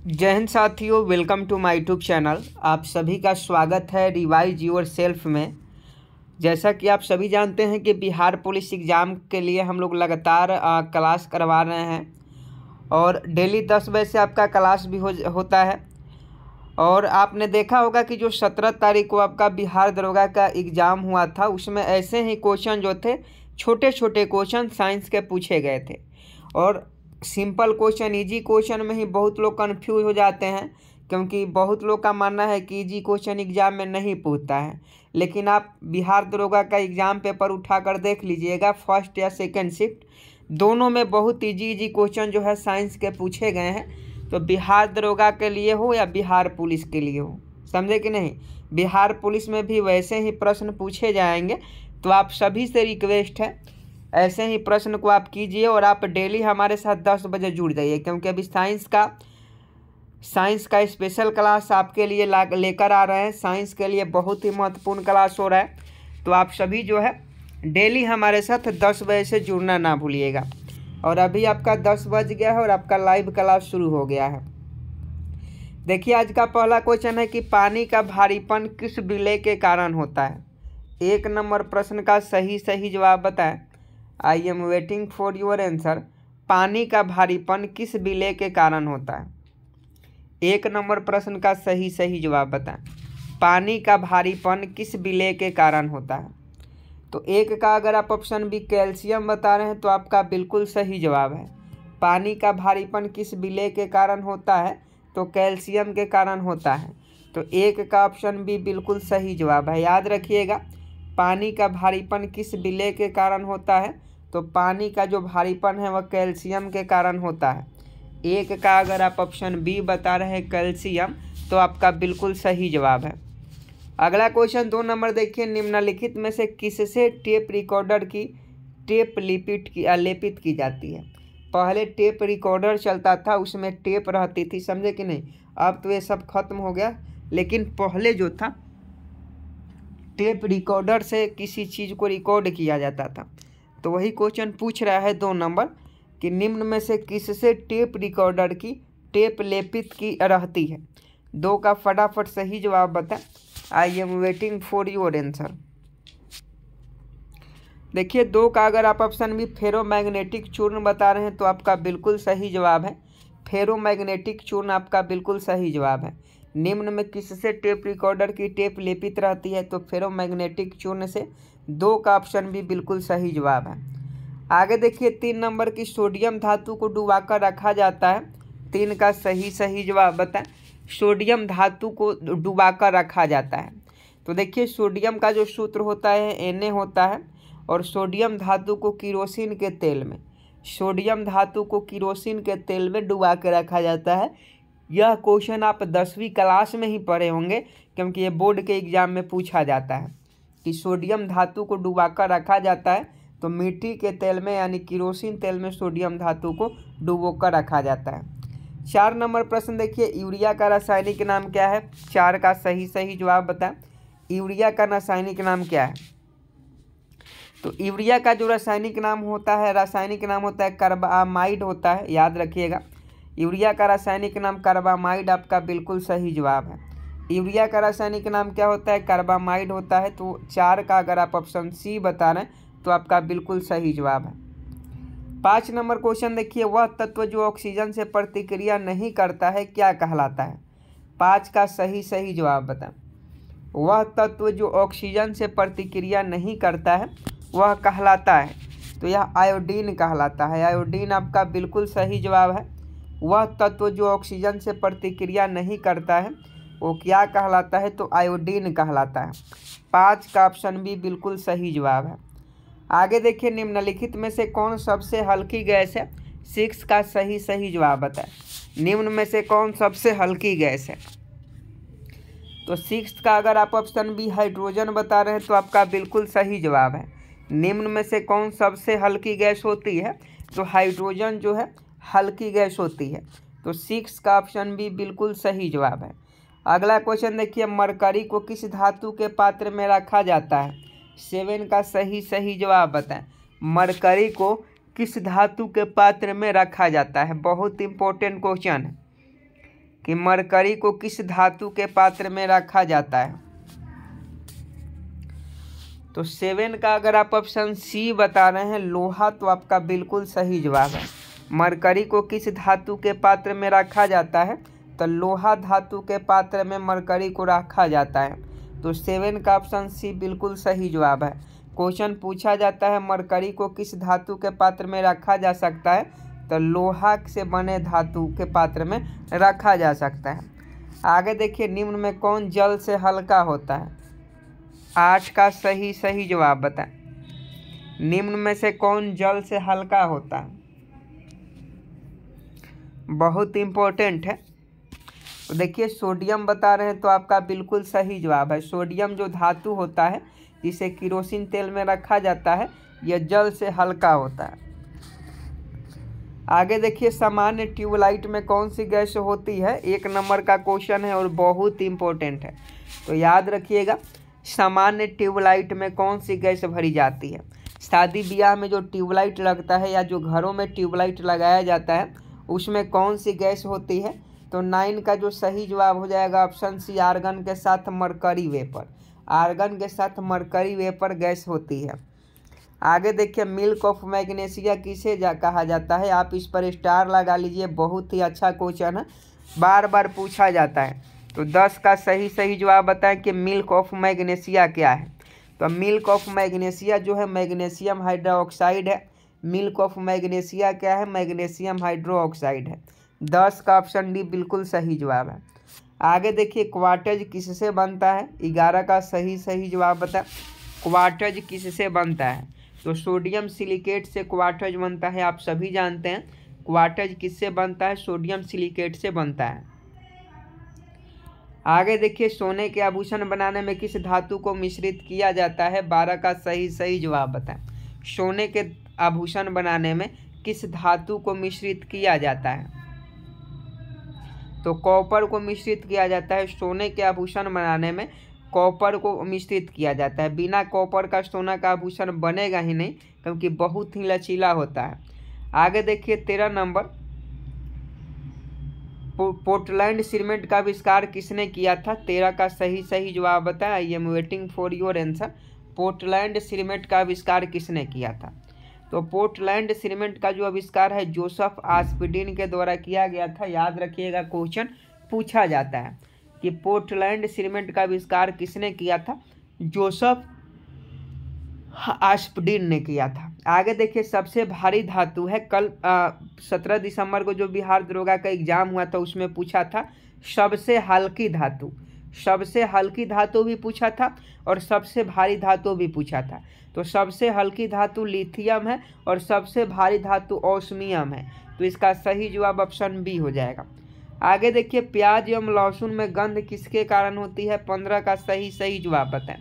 जय हिंद साथियों, welcome to my YouTube channel. आप सभी का स्वागत है रिवाइज योर सेल्फ में। जैसा कि आप सभी जानते हैं कि बिहार पुलिस एग्ज़ाम के लिए हम लोग लगातार क्लास करवा रहे हैं और डेली 10 बजे से आपका क्लास भी होता है। और आपने देखा होगा कि जो 17 तारीख को आपका बिहार दरोगा का एग्ज़ाम हुआ था, उसमें ऐसे ही क्वेश्चन जो थे, छोटे छोटे क्वेश्चन साइंस के पूछे गए थे। और सिंपल क्वेश्चन, इजी क्वेश्चन में ही बहुत लोग कंफ्यूज हो जाते हैं, क्योंकि बहुत लोग का मानना है कि इजी क्वेश्चन एग्ज़ाम में नहीं पूछता है। लेकिन आप बिहार दरोगा का एग्ज़ाम पेपर उठाकर देख लीजिएगा, फर्स्ट या सेकंड शिफ्ट दोनों में बहुत इजी क्वेश्चन जो है साइंस के पूछे गए हैं। तो बिहार दरोगा के लिए हो या बिहार पुलिस के लिए हो, समझे कि नहीं, बिहार पुलिस में भी वैसे ही प्रश्न पूछे जाएंगे। तो आप सभी से रिक्वेस्ट है, ऐसे ही प्रश्न को आप कीजिए और आप डेली हमारे साथ 10 बजे जुड़ जाइए, क्योंकि अभी साइंस का स्पेशल क्लास आपके लिए लेकर आ रहे हैं। साइंस के लिए बहुत ही महत्वपूर्ण क्लास हो रहा है। तो आप सभी जो है डेली हमारे साथ 10 बजे से जुड़ना ना भूलिएगा। और अभी आपका 10 बज गया है और आपका लाइव क्लास शुरू हो गया है। देखिए, आज का पहला क्वेश्चन है कि पानी का भारीपन किस विलय के कारण होता है। 1 नंबर प्रश्न का सही जवाब बताएं। I am waiting for your answer. पानी का भारीपन किस विलय के कारण होता है। 1 नंबर प्रश्न का सही जवाब बताएं। पानी का भारीपन किस विलय के कारण होता है। तो 1 का अगर आप ऑप्शन बी कैल्शियम बता रहे हैं तो आपका बिल्कुल सही जवाब है। पानी का भारीपन किस विलय के कारण होता है, तो कैल्शियम के कारण होता है। तो 1 का ऑप्शन बी बिल्कुल सही जवाब है। याद रखिएगा, पानी का भारीपन किस विलय के कारण होता है, तो पानी का जो भारीपन है वह कैल्शियम के कारण होता है। 1 का अगर आप ऑप्शन बी बता रहे हैं कैल्शियम, तो आपका बिल्कुल सही जवाब है। अगला क्वेश्चन 2 नंबर देखिए, निम्नलिखित में से किससे टेप रिकॉर्डर की टेप लेपित की जाती है। पहले टेप रिकॉर्डर चलता था, उसमें टेप रहती थी, समझे कि नहीं। अब तो ये सब खत्म हो गया, लेकिन पहले जो था टेप रिकॉर्डर से किसी चीज़ को रिकॉर्ड किया जाता था। तो वही क्वेश्चन पूछ रहा है 2 नंबर कि निम्न में से किससे टेप रिकॉर्डर की टेप लेपित की रहती है। 2 का फटाफट सही जवाब बता। I am waiting for your answer. देखिए, 2 का अगर आप ऑप्शन भी फेरोमैग्नेटिक चूर्ण बता रहे हैं तो आपका बिल्कुल सही जवाब है। फेरोमैग्नेटिक चूर्ण आपका बिल्कुल सही जवाब है। निम्न में किससे टेप रिकॉर्डर की टेप लेपित रहती है, तो फेरोमैग्नेटिक चूर्ण से। 2 का ऑप्शन भी बिल्कुल सही जवाब है। आगे देखिए, 3 नंबर की सोडियम धातु को डुबाकर रखा जाता है। 3 का सही जवाब बताएं। सोडियम धातु को डुबाकर रखा जाता है। तो देखिए, सोडियम का जो सूत्र होता है Na होता है, और सोडियम धातु को किरोसिन के तेल में डुबा के रखा जाता है। यह क्वेश्चन आप 10वीं क्लास में ही पढ़े होंगे, क्योंकि ये बोर्ड के एग्जाम में पूछा जाता है कि सोडियम धातु को डुबाकर रखा जाता है। तो मिट्टी के तेल में यानी किरोसिन तेल में सोडियम धातु को डुबोकर रखा जाता है। 4 नंबर प्रश्न देखिए, यूरिया का रासायनिक नाम क्या है। 4 का सही जवाब बताएं। यूरिया का रासायनिक नाम क्या है। तो यूरिया का जो रासायनिक नाम होता है कार्बामाइड होता है। याद रखिएगा, यूरिया का रासायनिक नाम कार्बामाइड आपका बिल्कुल सही जवाब है। यूरिया का रासायनिक नाम क्या होता है, कार्बामाइड होता है। तो 4 का अगर आप ऑप्शन सी बता रहे हैं तो आपका बिल्कुल सही जवाब है। 5 नंबर क्वेश्चन देखिए, वह तत्व जो ऑक्सीजन से प्रतिक्रिया नहीं करता है क्या कहलाता है। 5 का सही जवाब बताएं। वह तत्व जो ऑक्सीजन से प्रतिक्रिया नहीं करता है वह कहलाता है, तो यह आयोडीन कहलाता है। आयोडीन आपका बिल्कुल सही जवाब है। वह तत्व जो ऑक्सीजन से प्रतिक्रिया नहीं करता है वो क्या कहलाता है, तो आयोडीन कहलाता है। 5 का ऑप्शन भी बिल्कुल सही जवाब है। आगे देखिए, निम्नलिखित में से कौन सबसे हल्की गैस है। 6 का सही जवाब बताएं। निम्न में से कौन सबसे हल्की गैस है। तो 6 का अगर आप ऑप्शन बी हाइड्रोजन बता रहे हैं तो आपका बिल्कुल सही जवाब है। निम्न में से कौन सबसे हल्की गैस होती है, तो हाइड्रोजन जो है हल्की गैस होती है। तो 6 का ऑप्शन बी बिल्कुल सही जवाब है। अगला क्वेश्चन देखिए, मरकरी को किस धातु के पात्र में रखा जाता है। 7 का सही जवाब बताएं। मरकरी को किस धातु के पात्र में रखा जाता है, बहुत इंपॉर्टेंट क्वेश्चन है। कि मरकरी को किस धातु के पात्र में रखा जाता है। तो 7 का अगर आप ऑप्शन सी बता रहे हैं लोहा, तो आपका बिल्कुल सही जवाब है। मरकरी को किस धातु के पात्र में रखा जाता है, तो लोहा धातु के पात्र में मरकरी को रखा जाता है। तो 7 का ऑप्शन सी बिल्कुल सही जवाब है। क्वेश्चन पूछा जाता है मरकरी को किस धातु के पात्र में रखा जा सकता है, तो लोहा से बने धातु के पात्र में रखा जा सकता है। आगे देखिए, निम्न में कौन जल से हल्का होता है। 8 का सही जवाब बताएं। निम्न में से कौन जल से हल्का होता है, बहुत इम्पोर्टेंट है। तो देखिए, सोडियम बता रहे हैं, तो आपका बिल्कुल सही जवाब है। सोडियम जो धातु होता है जिसे किरोसिन तेल में रखा जाता है, यह जल से हल्का होता है। आगे देखिए, सामान्य ट्यूबलाइट में कौन सी गैस होती है। 1 नंबर का क्वेश्चन है और बहुत इम्पोर्टेंट है, तो याद रखिएगा। सामान्य ट्यूबलाइट में कौन सी गैस भरी जाती है। शादी ब्याह में जो ट्यूबलाइट लगता है या जो घरों में ट्यूबलाइट लगाया जाता है, उसमें कौन सी गैस होती है। तो 9 का जो सही जवाब हो जाएगा ऑप्शन सी, आर्गन के साथ मरकरी वेपर। आर्गन के साथ मरकरी वेपर गैस होती है। आगे देखिए, मिल्क ऑफ मैग्नीशिया किसे कहा जाता है। आप इस पर स्टार लगा लीजिए, बहुत ही अच्छा क्वेश्चन है, बार बार पूछा जाता है। तो 10 का सही जवाब बताएं कि मिल्क ऑफ मैग्नीशिया क्या है। तो मिल्क ऑफ मैग्नीशिया जो है मैग्नीशियम हाइड्रोक्साइड है। मिल्क ऑफ मैग्नीशिया क्या है, मैग्नीशियम हाइड्रोक्साइड है। 10 का ऑप्शन डी बिल्कुल सही जवाब है। आगे देखिए, क्वार्टज किससे बनता है। 11 का सही जवाब बताएं। क्वार्टज किससे बनता है। तो सोडियम सिलिकेट से क्वार्टज बनता है, आप सभी जानते हैं। क्वार्टज किससे बनता है, सोडियम सिलिकेट से बनता है। आगे देखिए, सोने के आभूषण बनाने में किस धातु को मिश्रित किया जाता है। 12 का सही जवाब बताएं। सोने के आभूषण बनाने में किस धातु को मिश्रित किया जाता है। तो कॉपर को मिश्रित किया जाता है। सोने के आभूषण बनाने में कॉपर को मिश्रित किया जाता है। बिना कॉपर का सोना का आभूषण बनेगा ही नहीं, क्योंकि बहुत ही लचीला होता है। आगे देखिए, 13 नंबर, पोर्टलैंड सीमेंट का आविष्कार किसने किया था। 13 का सही जवाब बताएं। I am waiting for your answer. Portland cement का आविष्कार किसने किया था। तो पोर्टलैंड सीमेंट का जो आविष्कार है जोसेफ आस्पिडिन के द्वारा किया गया था। याद रखिएगा, क्वेश्चन पूछा जाता है कि पोर्टलैंड सीमेंट का आविष्कार किसने किया था। जोसेफ आस्पिडिन ने किया था। आगे देखिए, सबसे भारी धातु है। कल 17 दिसंबर को जो बिहार दरोगा का एग्जाम हुआ था, उसमें पूछा था सबसे हल्की धातु। सबसे हल्की धातु भी पूछा था और सबसे भारी धातु भी पूछा था। तो सबसे हल्की धातु लिथियम है और सबसे भारी धातु ऑस्मियम है। तो इसका सही जवाब ऑप्शन बी हो जाएगा। आगे देखिए, प्याज एवं लहसुन में गंध किसके कारण होती है। 15 का सही जवाब बताएं।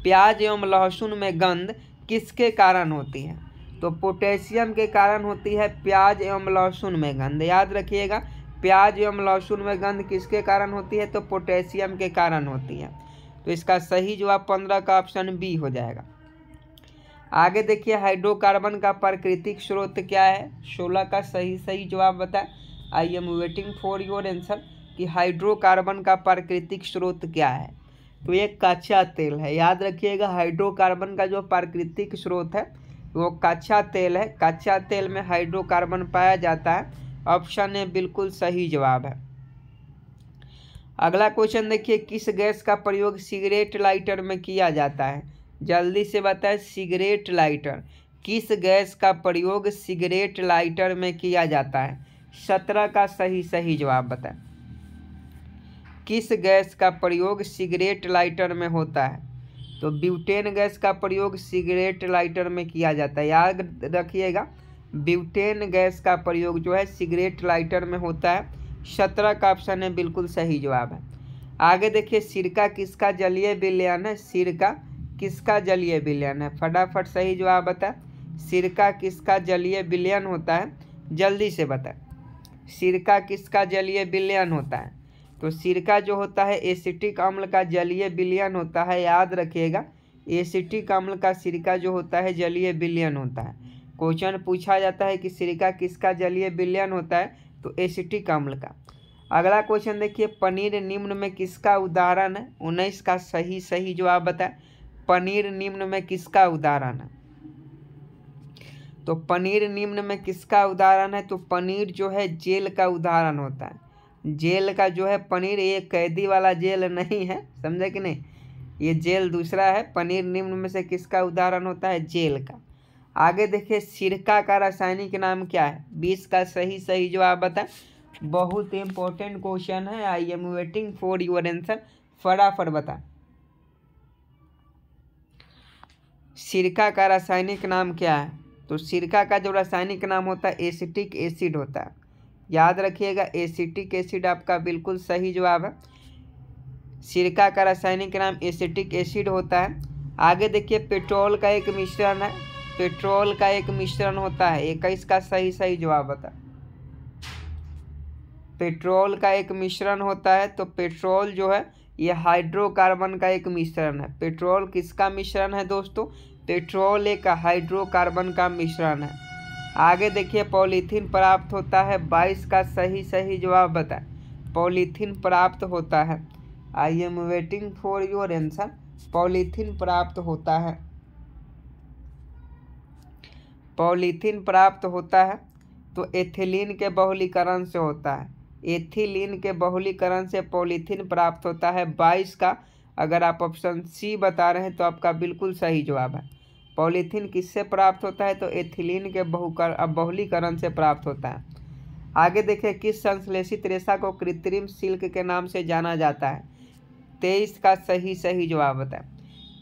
प्याज एवं लहसुन में गंध किसके कारण होती है। तो पोटेशियम के कारण होती है प्याज एवं लहसुन में गंध। याद रखिएगा, प्याज एवं लहसुन में गंध किसके कारण होती है, तो पोटेशियम के कारण होती है। तो इसका सही जवाब 15 का ऑप्शन बी हो जाएगा। आगे देखिए, हाइड्रोकार्बन का प्राकृतिक स्रोत क्या है। 16 का सही जवाब बताएं। I am waiting for your answer कि हाइड्रोकार्बन का प्राकृतिक स्रोत क्या है। तो ये कच्चा तेल है। याद रखिएगा, हाइड्रोकार्बन का जो प्राकृतिक स्रोत है वो कच्चा तेल है। कच्चा तेल में हाइड्रोकार्बन पाया जाता है। ऑप्शन ए बिल्कुल सही जवाब है। अगला क्वेश्चन देखिए, किस गैस का प्रयोग सिगरेट लाइटर में किया जाता है। जल्दी से बताएं, सिगरेट लाइटर, किस गैस का प्रयोग सिगरेट लाइटर में किया जाता है। 17 का सही जवाब बताएं। किस गैस का प्रयोग सिगरेट लाइटर में होता है। तो ब्यूटेन गैस का प्रयोग सिगरेट लाइटर में किया जाता है। याद रखिएगा, ब्यूटेन गैस का प्रयोग जो है सिगरेट लाइटर में होता है। 17 का ऑप्शन है बिल्कुल सही जवाब है। आगे देखिए, सिरका किसका जलीय विलयन है। सिरका किसका जलीय विलयन है, फटाफट सही जवाब बताएं। सिरका किसका जलीय विलयन होता है, जल्दी से बताएं। सिरका किसका जलीय विलयन होता है। तो सिरका जो होता है एसिटिक अम्ल का जलीय विलयन होता है। याद रखिएगा, एसिटिक अम्ल का सिरका जो होता है जलीय विलयन होता है। क्वेश्चन पूछा जाता है कि सिरका किसका जलीय विलयन होता है, तो एसिटिक अम्ल का। अगला क्वेश्चन देखिए, पनीर निम्न में किसका उदाहरण है? 19 का सही जवाब बताए। पनीर निम्न में किसका उदाहरण है? तो पनीर निम्न में किसका उदाहरण है? तो पनीर जो है जेल का उदाहरण होता है। जेल का जो है पनीर, ये कैदी वाला जेल नहीं है, समझे कि नहीं, ये जेल दूसरा है। पनीर निम्न में से किसका उदाहरण होता है? जेल का। आगे देखिए, सिरका का रासायनिक नाम क्या है? 20 का सही जवाब बताएं। बहुत इंपॉर्टेंट क्वेश्चन है, I am waiting for your answer. फटाफट बता। सिरका का रासायनिक नाम क्या है? तो सिरका का जो रासायनिक नाम होता है एसिटिक एसिड होता है, याद रखिएगा, एसिटिक एसिड आपका बिल्कुल सही जवाब है। सिरका का रासायनिक नाम एसिटिक एसिड होता है। आगे देखिए, पेट्रोल का एक मिश्रण है, पेट्रोल का एक मिश्रण होता है। 21 का सही जवाब बता। पेट्रोल का एक मिश्रण होता है, तो पेट्रोल जो है ये हाइड्रोकार्बन का एक मिश्रण है। पेट्रोल किसका मिश्रण है दोस्तों? पेट्रोल एक हाइड्रोकार्बन का मिश्रण है। आगे देखिए, पॉलीथीन प्राप्त होता है। 22 का सही जवाब बताएं। पॉलीथीन प्राप्त होता है, I am waiting for your answer. Polythene प्राप्त होता है, पॉलीथीन प्राप्त होता है तो एथिलीन के बहुलीकरण से होता है। एथिलीन के बहुलीकरण से पॉलीथीन प्राप्त होता है। 22 का अगर आप ऑप्शन सी बता रहे हैं तो आपका बिल्कुल सही जवाब है। पॉलीथीन किससे प्राप्त होता है? तो एथिलीन के बहुलीकरण से प्राप्त होता है। आगे देखिए, किस संश्लेषित रेशा को कृत्रिम सिल्क के नाम से जाना जाता है? 23 का सही जवाब बताएं।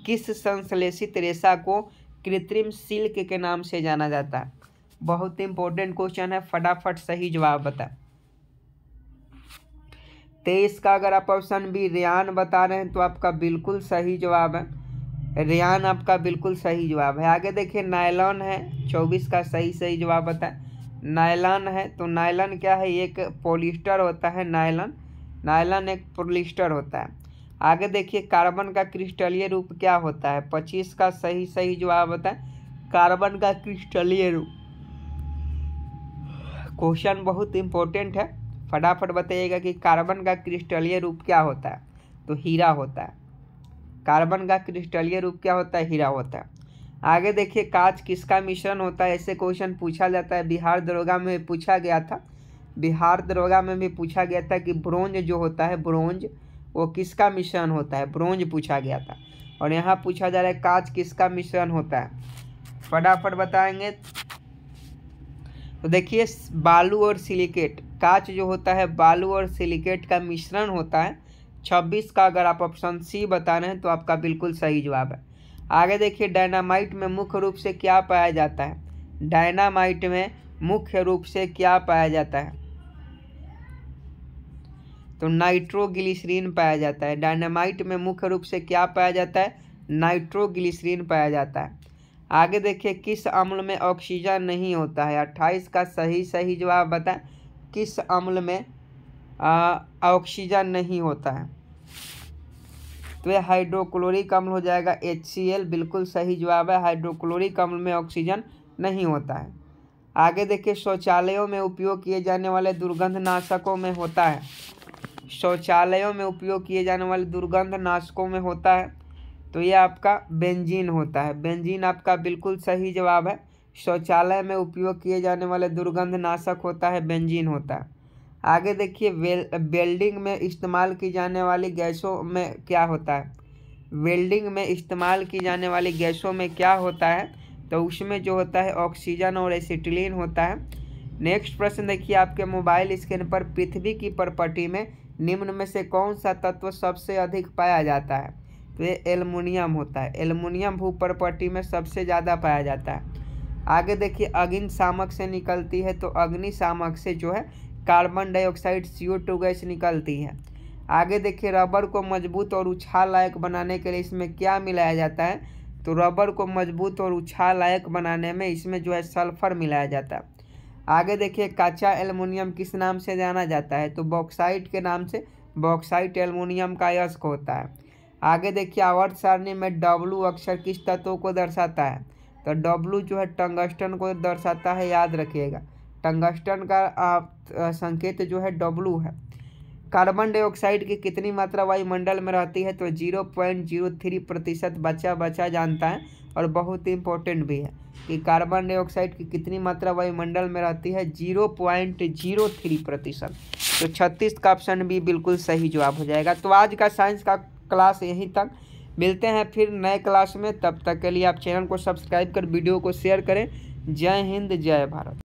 किस संश्लेषित रेशा को कृत्रिम सिल्क के नाम से जाना जाता है? बहुत इंपॉर्टेंट क्वेश्चन है, फटाफट सही जवाब बताएं। 23 का अगर आप ऑप्शन बी रेयान बता रहे हैं तो आपका बिल्कुल सही जवाब है। रेयान आपका बिल्कुल सही जवाब है। आगे देखिए, नायलॉन है। 24 का सही जवाब बताएं। नायलॉन है तो नायलॉन क्या है? एक पॉलिस्टर होता है। नायलॉन एक पॉलिस्टर होता है। आगे देखिए, कार्बन का क्रिस्टलीय रूप क्या होता है? 25 का सही जवाब बताएं। कार्बन का क्रिस्टलीय रूप, क्वेश्चन बहुत इंपॉर्टेंट है, फटाफट बताइएगा कि कार्बन का क्रिस्टलीय रूप क्या होता है? तो हीरा होता है। कार्बन का क्रिस्टलीय रूप क्या होता है? हीरा होता है। आगे देखिए, कांच किसका मिश्रण होता है? ऐसे क्वेश्चन पूछा जाता है, बिहार दरोगा में पूछा गया था। बिहार दरोगा में भी पूछा गया था कि ब्रोंज जो होता है, ब्रोंज वो किसका मिश्रण होता है? ब्रोंज पूछा गया था। और यहाँ पूछा जा रहा है कांच किसका मिश्रण होता है? फटाफट बताएंगे। तो देखिए, बालू और सिलिकेट, कांच जो होता है बालू और सिलिकेट का मिश्रण होता है। 26 का अगर आप ऑप्शन सी बता रहे हैं तो आपका बिल्कुल सही जवाब है। आगे देखिए, डायनामाइट में मुख्य रूप से क्या पाया जाता है? डायनामाइट में मुख्य रूप से क्या पाया जाता है? तो नाइट्रोग्लिसरीन पाया जाता है। डायनामाइट में मुख्य रूप से क्या पाया जाता है? नाइट्रोग्लिसरीन पाया जाता है। आगे देखिए, किस अम्ल में ऑक्सीजन नहीं होता है? 28 का सही जवाब बताएं। किस अम्ल में ऑक्सीजन नहीं होता है? तो यह हाइड्रोक्लोरिक अम्ल हो जाएगा, HCl बिल्कुल सही जवाब है। हाइड्रोक्लोरिक अम्ल में ऑक्सीजन नहीं होता है। आगे देखिए, शौचालयों में उपयोग किए जाने वाले दुर्गंधनाशकों में होता है। शौचालयों में उपयोग किए जाने वाले दुर्गंधनाशकों में होता है तो यह आपका बेंजीन होता है। बेंजीन आपका बिल्कुल सही जवाब है। शौचालय में उपयोग किए जाने वाले दुर्गंधनाशक होता है, बेंजीन होता है। आगे देखिए, वेल्डिंग में इस्तेमाल की जाने वाली गैसों में क्या होता है? वेल्डिंग में इस्तेमाल की जाने वाली गैसों में क्या होता है? तो उसमें जो होता है ऑक्सीजन और एसिटिलीन होता है। नेक्स्ट प्रश्न देखिए, आपके मोबाइल स्क्रीन पर पृथ्वी की प्रॉपर्टी में निम्न में से कौन सा तत्व सबसे अधिक पाया जाता है? तो ये एल्युमिनियम होता है। एल्युमिनियम भू प्रॉपर्टी में सबसे ज़्यादा पाया जाता है। आगे देखिए, अग्निशामक से निकलती है तो अग्निशामक से जो है कार्बन डाइऑक्साइड CO2 गैस निकलती है। आगे देखिए, रबर को मजबूत और उछाल लायक बनाने के लिए इसमें क्या मिलाया जाता है? तो रबर को मजबूत और उछाल लायक बनाने में इसमें जो है सल्फर मिलाया जाता है। आगे देखिए, कच्चा एल्युमिनियम किस नाम से जाना जाता है? तो बॉक्साइट के नाम से, बॉक्साइट एल्युमिनियम का अयस्क होता है। आगे देखिए, आवर्त सारणी में W अक्षर किस तत्व को दर्शाता है? तो W जो है टंगस्टन को दर्शाता है, याद रखिएगा। टंगस्टन का संकेत जो है W है। कार्बन डाइऑक्साइड की कितनी मात्रा वायुमंडल में रहती है, तो 0.03% बच्चा जानता है और बहुत ही इंपॉर्टेंट भी है कि कार्बन डाइऑक्साइड की कितनी मात्रा वायुमंडल में रहती है, 0.03%। तो 36 का ऑप्शन भी बिल्कुल सही जवाब हो जाएगा। तो आज का साइंस का क्लास यहीं तक, मिलते हैं फिर नए क्लास में। तब तक के लिए आप चैनल को सब्सक्राइब कर वीडियो को शेयर करें। जय हिंद, जय भारत।